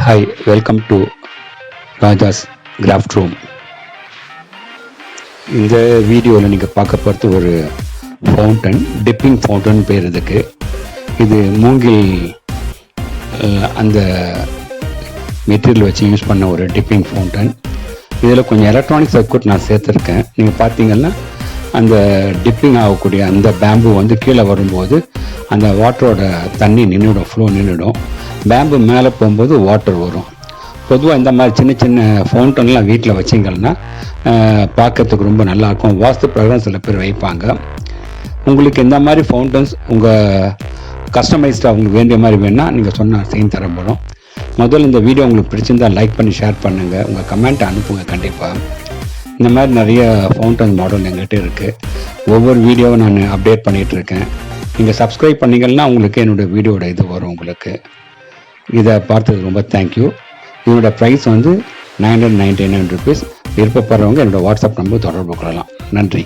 Hi, welcome to Raja's craft room. இந்த வீடியோவில் நீங்கள் பார்க்க போகிறது ஒரு ஃபவுண்டன், டிப்பிங் ஃபவுண்டன் பேர் இதுக்கு. இது மூங்கில் அந்த மெட்டீரியல் வச்சு யூஸ் பண்ண ஒரு டிப்பிங் ஃபவுண்டன். இதில் கொஞ்சம் எலக்ட்ரானிக் சர்க்யூட் நான் சேர்த்துருக்கேன். நீங்கள் பார்த்தீங்கன்னா அந்த டிப்பிங் ஆகக்கூடிய அந்த பேம்பு வந்து கீழே வரும்போது அந்த வாட்டரோட தண்ணி நின்றுடும், ஃப்ளோ நின்றுடும். பேம்பு மேலே போகும்போது வாட்டர் வரும். பொதுவாக இந்த மாதிரி சின்ன சின்ன ஃபவுண்டன்லாம் வீட்டில் வச்சிங்கன்னா பார்க்கறதுக்கு ரொம்ப நல்லாயிருக்கும். வாஸ்து பிரகாரம் சில பேர் வைப்பாங்க. உங்களுக்கு இந்த மாதிரி ஃபவுண்டன்ஸ் உங்கள் கஸ்டமைஸ்டாக உங்களுக்கு வேண்டிய மாதிரி வேணால் நீங்கள் சொன்னால் செய்து தரப்படும். முதல்ல இந்த வீடியோ உங்களுக்கு பிடிச்சிருந்தால் லைக் பண்ணி ஷேர் பண்ணுங்கள், உங்கள் கமெண்ட்டை அனுப்புங்க. கண்டிப்பாக இந்த மாதிரி நிறைய ஃபவுண்டன் மாடல் எங்கிட்ட இருக்குது. ஒவ்வொரு வீடியோவை நான் அப்டேட் பண்ணிகிட்ருக்கேன். நீங்கள் சப்ஸ்கிரைப் பண்ணிங்கன்னா உங்களுக்கு என்னோடய வீடியோட இது வரும். உங்களுக்கு இதை பார்த்தது ரொம்ப தேங்க்யூ. இதோட ப்ரைஸ் வந்து 999 rupees. விருப்பப்படுறவங்க என்னோடய வாட்ஸ்அப் நம்பர் தொடர்பு கொள்ளலாம். நன்றி.